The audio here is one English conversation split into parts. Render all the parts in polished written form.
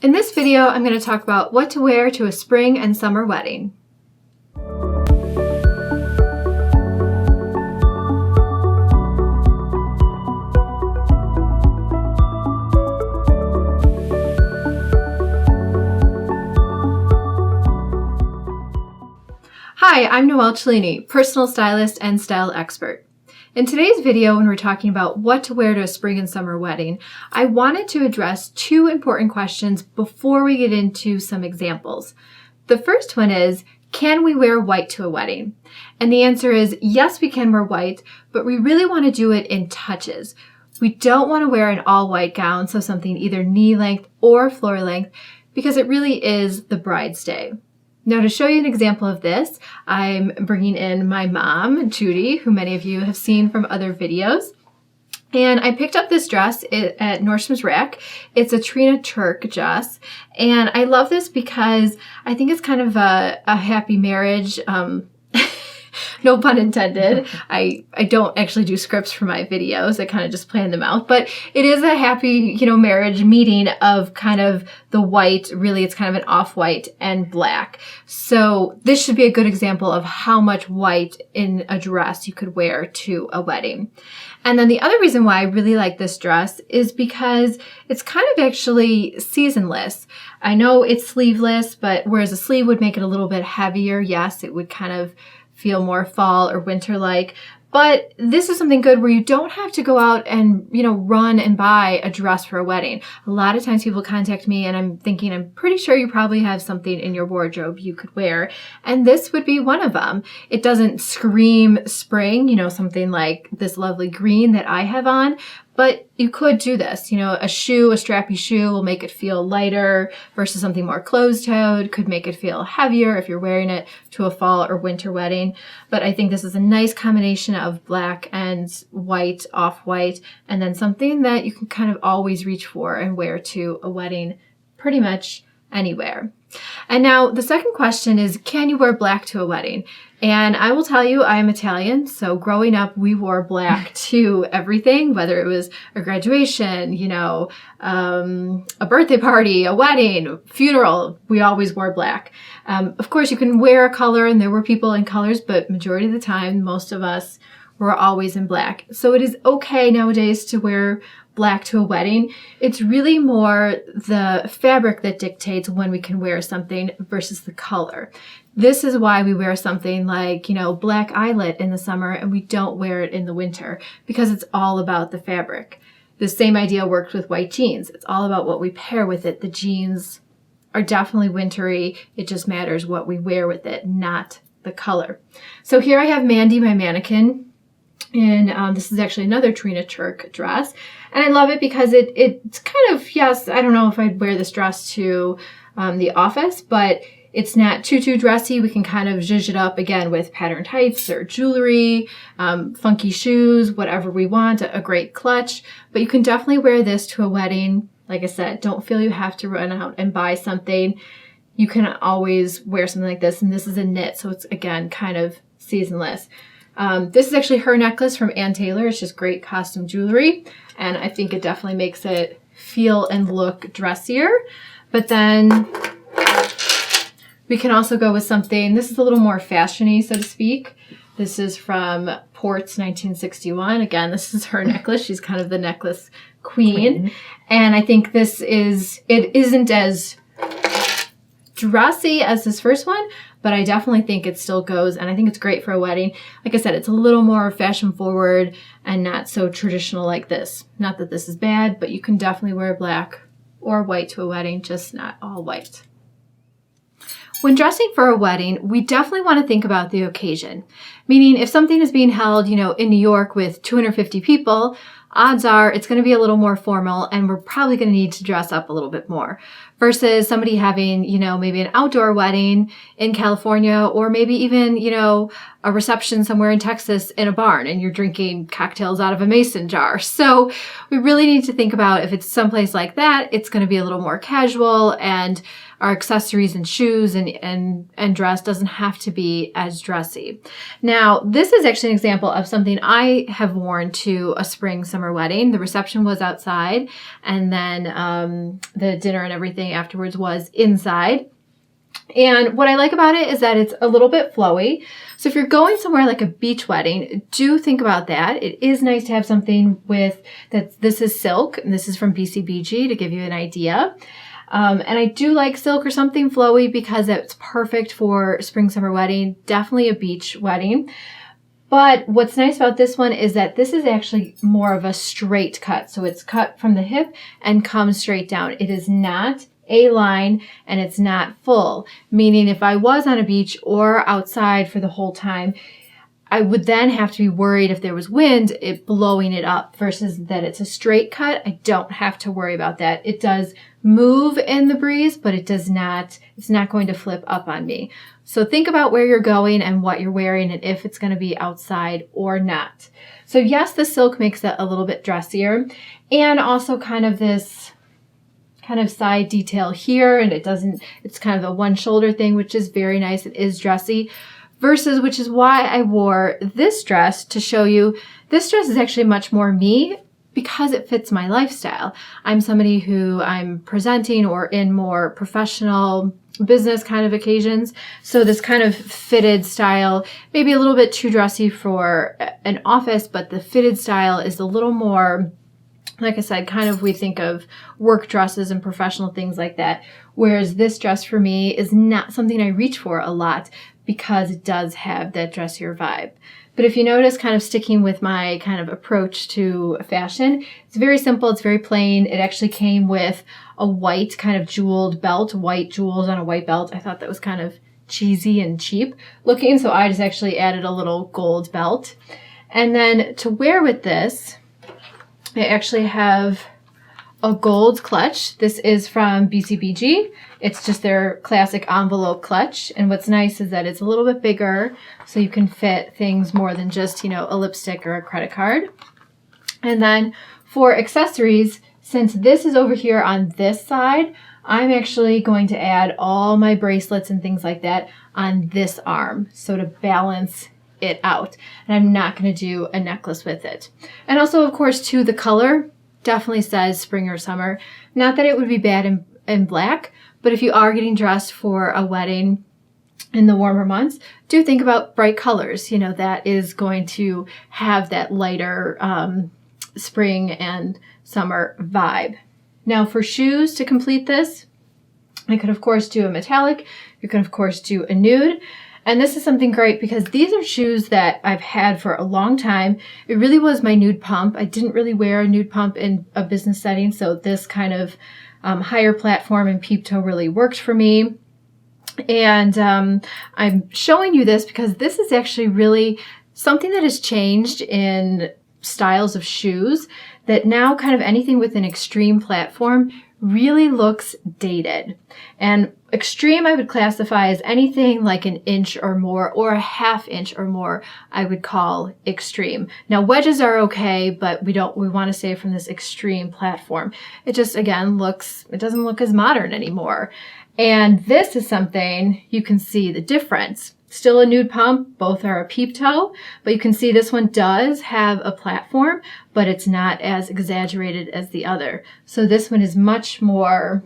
In this video, I'm going to talk about what to wear to a spring and summer wedding. Hi, I'm Noelle Cellini, personal stylist and style expert. In today's video, when we're talking about what to wear to a spring and summer wedding, I wanted to address two important questions before we get into some examples. The first one is, can we wear white to a wedding? And the answer is yes, we can wear white, but we really want to do it in touches. We don't want to wear an all-white gown, so something either knee length or floor length, because it really is the bride's day. Now, to show you an example of this, I'm bringing in my mom, Judy, who many of you have seen from other videos. And I picked up this dress at Nordstrom's Rack. It's a Trina Turk dress. And I love this because I think it's kind of a happy marriage. No pun intended. I don't actually do scripts for my videos. I kind of just plan them out. But it is a happy, marriage meeting of kind of the white. Really, it's kind of an off-white and black. So this should be a good example of how much white in a dress you could wear to a wedding. And then the other reason why I really like this dress is because it's kind of actually seasonless. I know it's sleeveless, but whereas a sleeve would make it a little bit heavier, yes, it would kind of feel more fall or winter-like. But this is something good where you don't have to go out and, run and buy a dress for a wedding. A lot of times people contact me and I'm thinking, I'm pretty sure you probably have something in your wardrobe you could wear. And this would be one of them. It doesn't scream spring, something like this lovely green that I have on. But you could do this, a strappy shoe will make it feel lighter versus something more closed-toed, could make it feel heavier if you're wearing it to a fall or winter wedding. But I think this is a nice combination of black and white, off-white, and then something that you can kind of always reach for and wear to a wedding pretty much anywhere. And now the second question is, can you wear black to a wedding? And I will tell you, I'm Italian, so growing up, we wore black to everything, whether it was a graduation, a birthday party, a wedding, funeral, we always wore black. Of course, you can wear a color, and there were people in colors, but majority of the time, most of us were always in black. So it is okay nowadays to wear black to a wedding. It's really more the fabric that dictates when we can wear something versus the color. This is why we wear something like, black eyelet in the summer and we don't wear it in the winter, because it's all about the fabric. The same idea works with white jeans. It's all about what we pair with it. The jeans are definitely wintry. It just matters what we wear with it, not the color. So here I have Mandy, my mannequin. And this is actually another Trina Turk dress. And I love it because it's kind of, yes, I don't know if I'd wear this dress to the office, but it's not too dressy. We can kind of zhuzh it up again with patterned tights or jewelry, funky shoes, whatever we want, a great clutch. But you can definitely wear this to a wedding. Like I said, don't feel you have to run out and buy something. You can always wear something like this. And this is a knit, so it's, again, kind of seasonless. This is actually her necklace from Ann Taylor. It's just great costume jewelry, and I think it definitely makes it feel and look dressier. But then we can also go with something, this is a little more fashiony, so to speak. This is from Port's 1961. Again, this is her necklace. She's kind of the necklace queen. And I think it isn't as dressy as this first one, but I definitely think it still goes, and I think it's great for a wedding. Like I said, it's a little more fashion forward and not so traditional like this. Not that this is bad, but you can definitely wear black or white to a wedding, just not all white. When dressing for a wedding, we definitely want to think about the occasion. Meaning, if something is being held, in New York with 250 people, odds are it's going to be a little more formal and we're probably going to need to dress up a little bit more versus somebody having, maybe an outdoor wedding in California or maybe even, a reception somewhere in Texas in a barn and you're drinking cocktails out of a mason jar. So we really need to think about if it's someplace like that, it's going to be a little more casual, and our accessories and shoes and dress doesn't have to be as dressy. Now, this is actually an example of something I have worn to a spring summer wedding. The reception was outside, and then the dinner and everything afterwards was inside. And what I like about it is that it's a little bit flowy. So if you're going somewhere like a beach wedding, do think about that. It is nice to have something with that. This is silk, and this is from BCBG to give you an idea. And I do like silk or something flowy because it's perfect for spring summer wedding, definitely a beach wedding. But what's nice about this one is that this is actually more of a straight cut. So it's cut from the hip and comes straight down. It is not A-line and it's not full, meaning if I was on a beach or outside for the whole time, I would then have to be worried if there was wind, it blowing it up, versus that it's a straight cut. I don't have to worry about that. It does move in the breeze, but it's not going to flip up on me. So think about where you're going and what you're wearing and if it's going to be outside or not. So yes, the silk makes it a little bit dressier, and also kind of this kind of side detail here, and it's kind of a one shoulder thing, which is very nice. It is dressy. Versus, which is why I wore this dress to show you, this dress is actually much more me because it fits my lifestyle. I'm somebody who I'm presenting or in more professional business kind of occasions. So this kind of fitted style, maybe a little bit too dressy for an office, but the fitted style is a little more, like I said, kind of we think of work dresses and professional things like that. Whereas this dress for me is not something I reach for a lot because it does have that dressier vibe. But if you notice, kind of sticking with my kind of approach to fashion, it's very simple, it's very plain. It actually came with a white kind of jeweled belt, white jewels on a white belt. I thought that was kind of cheesy and cheap looking, so I just actually added a little gold belt. And then to wear with this, I actually have a gold clutch. This is from BCBG. It's just their classic envelope clutch. And what's nice is that it's a little bit bigger, so you can fit things more than just, a lipstick or a credit card. And then for accessories, since this is over here on this side, I'm actually going to add all my bracelets and things like that on this arm, so to balance it out. And I'm not going to do a necklace with it. And also, of course, too, the color definitely says spring or summer. Not that it would be bad in black, but if you are getting dressed for a wedding in the warmer months, do think about bright colors. That is going to have that lighter spring and summer vibe. Now for shoes to complete this, I could of course do a metallic. You can of course do a nude. And this is something great because these are shoes that I've had for a long time. It really was my nude pump. I didn't really wear a nude pump in a business setting, so this kind of higher platform and peep toe really worked for me. And I'm showing you this because this is actually really something that has changed in styles of shoes, that now kind of anything with an extreme platform really looks dated. And extreme I would classify as anything like an inch or more, or a half inch or more, I would call extreme. Now wedges are okay, but we want to stay from this extreme platform. It just, again, it doesn't look as modern anymore. And this is something you can see the difference. Still a nude pump, both are a peep toe, but you can see this one does have a platform, but it's not as exaggerated as the other. So this one is much more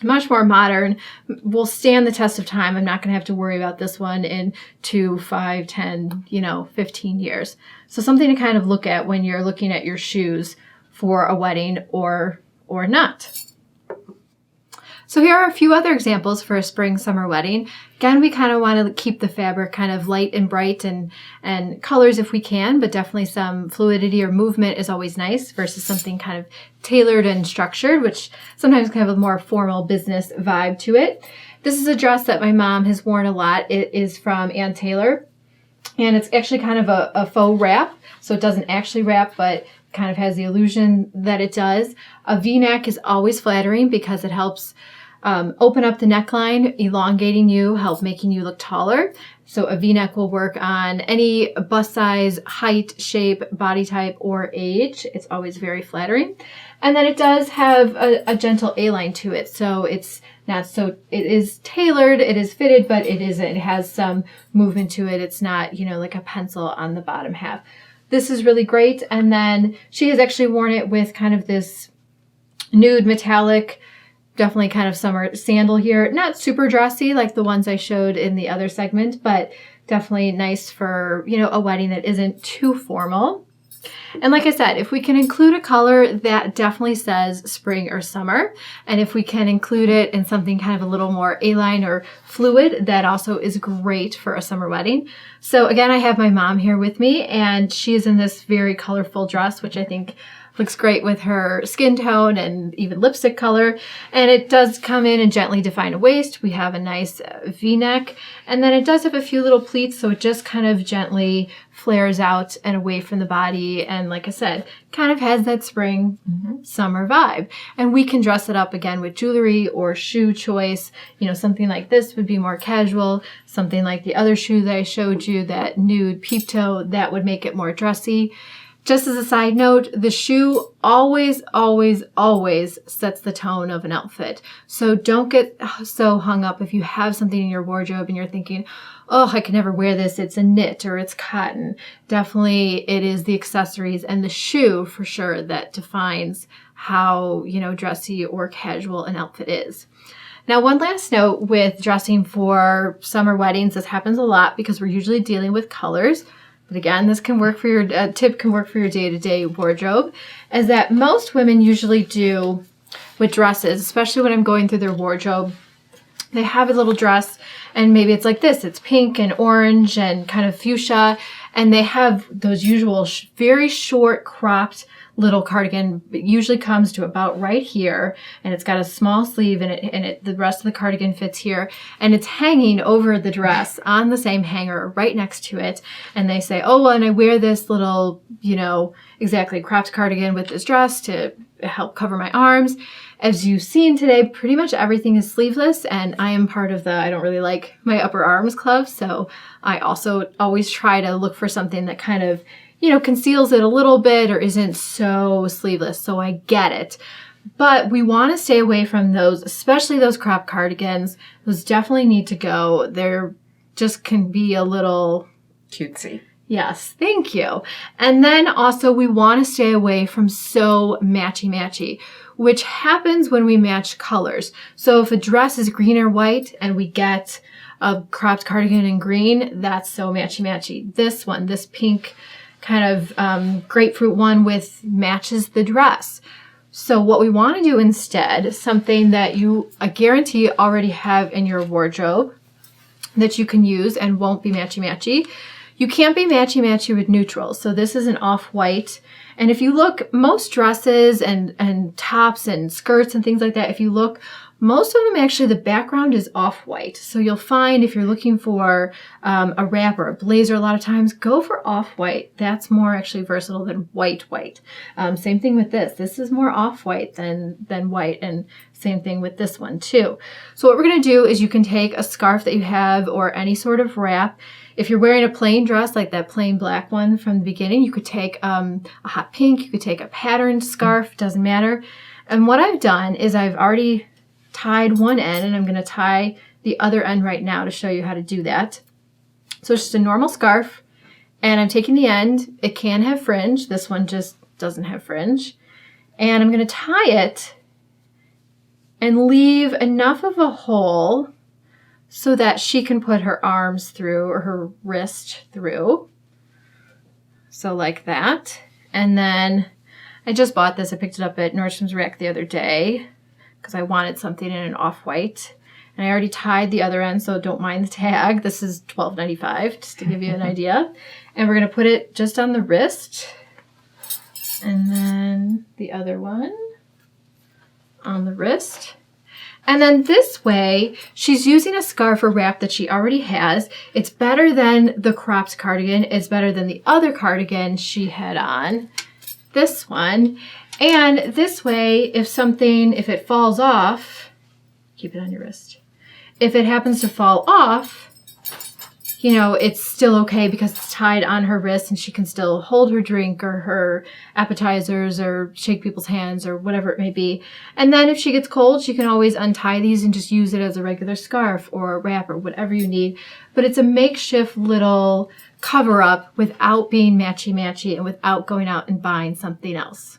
modern, will stand the test of time. I'm not going to have to worry about this one in 2, 5, 10, 15 years. So something to kind of look at when you're looking at your shoes for a wedding or not. So here are a few other examples for a spring summer wedding. Again, we kind of want to keep the fabric kind of light and bright and colors if we can, but definitely some fluidity or movement is always nice versus something kind of tailored and structured, which sometimes can have a more formal business vibe to it. This is a dress that my mom has worn a lot. It is from Ann Taylor, and it's actually kind of a faux wrap. So it doesn't actually wrap, but kind of has the illusion that it does. A V-neck is always flattering because it helps open up the neckline, elongating you, help making you look taller. So a V-neck will work on any bust size, height, shape, body type, or age. It's always very flattering. And then it does have a gentle A-line to it. So it's not so, it is tailored, it is fitted, but it has some movement to it. It's not, like a pencil on the bottom half. This is really great. And then she has actually worn it with kind of this nude metallic, definitely kind of summer sandal here. Not super dressy like the ones I showed in the other segment, but definitely nice for, a wedding that isn't too formal. And like I said, if we can include a color that definitely says spring or summer, and if we can include it in something kind of a little more A-line or fluid, that also is great for a summer wedding. So again, I have my mom here with me, and she's in this very colorful dress, which I think looks great with her skin tone and even lipstick color. And it does come in and gently define a waist. We have a nice V-neck, and then it does have a few little pleats, so it just kind of gently flares out and away from the body. And like I said, kind of has that spring summer vibe. And we can dress it up again with jewelry or shoe choice. Something like this would be more casual. Something like the other shoe that I showed you, that nude peep toe, that would make it more dressy. Just as a side note, the shoe always, always, always sets the tone of an outfit. So don't get so hung up if you have something in your wardrobe and you're thinking, oh, I can never wear this. It's a knit or it's cotton. Definitely it is the accessories and the shoe for sure that defines how, dressy or casual an outfit is. Now, one last note with dressing for summer weddings, this happens a lot because we're usually dealing with colors. But again, this can work for your tip can work for your day-to-day wardrobe, is that most women usually do with dresses, especially when I'm going through their wardrobe. They have a little dress, and maybe it's like this. It's pink and orange and kind of fuchsia, and they have those usual very short cropped little cardigan. It usually comes to about right here, and it's got a small sleeve, and the rest of the cardigan fits here, and it's hanging over the dress on the same hanger right next to it. And they say, oh, well, and I wear this little, exactly cropped cardigan with this dress to help cover my arms. As you've seen today, pretty much everything is sleeveless, and I am part of the I don't really like my upper arms club, so I also always try to look for something that kind of conceals it a little bit or isn't so sleeveless. So I get it. But we want to stay away from those, especially those crop cardigans. Those definitely need to go. They're just can be a little cutesy. Yes, thank you. And then also we want to stay away from so matchy-matchy, which happens when we match colors. So if a dress is green or white and we get a cropped cardigan in green, that's so matchy-matchy. This one, this pink kind of grapefruit one matches the dress. So what we want to do instead, something that you, I guarantee, already have in your wardrobe that you can use and won't be matchy-matchy. You can't be matchy-matchy with neutrals. So this is an off-white. And if you look, most dresses and tops and skirts and things like that, if you look, most of them actually the background is off-white. So you'll find if you're looking for a wrap or a blazer, a lot of times go for off-white. That's more actually versatile than white. Same thing with this. This is more off-white than white, and same thing with this one too. So what we're going to do is you can take a scarf that you have or any sort of wrap. If you're wearing a plain dress like that plain black one from the beginning, you could take a hot pink, you could take a patterned scarf, doesn't matter. And what I've done is I've already tied one end, and I'm going to tie the other end right now to show you how to do that. So it's just a normal scarf, and I'm taking the end. It can have fringe. This one just doesn't have fringe. And I'm going to tie it and leave enough of a hole so that she can put her arms through or her wrist through. So like that. And then I just bought this. I picked it up at Nordstrom's Rack the other day because I wanted something in an off-white. And I already tied the other end, so don't mind the tag. This is $12.95, just to give you an idea. And we're going to put it just on the wrist. And then the other one on the wrist. And then this way, she's using a scarf or wrap that she already has. It's better than the cropped cardigan. It's better than the other cardigan she had on, this one. And this way, if it falls off, keep it on your wrist. If it happens to fall off, you know, it's still okay because it's tied on her wrist and she can still hold her drink or her appetizers or shake people's hands or whatever it may be. And then if she gets cold, she can always untie these and just use it as a regular scarf or a wrap or whatever you need. But it's a makeshift little cover up without being matchy-matchy and without going out and buying something else.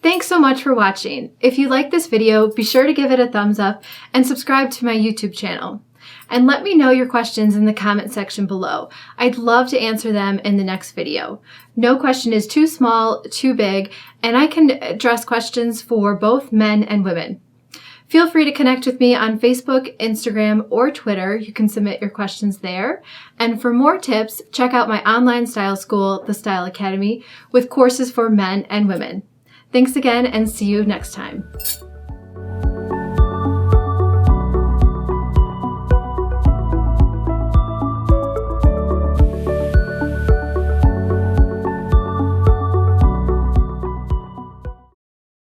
Thanks so much for watching. If you like this video, be sure to give it a thumbs up and subscribe to my YouTube channel. And let me know your questions in the comment section below. I'd love to answer them in the next video. No question is too small, too big, and I can address questions for both men and women. Feel free to connect with me on Facebook, Instagram, or Twitter. You can submit your questions there. And for more tips, check out my online style school, The Style Academy, with courses for men and women. Thanks again, and see you next time.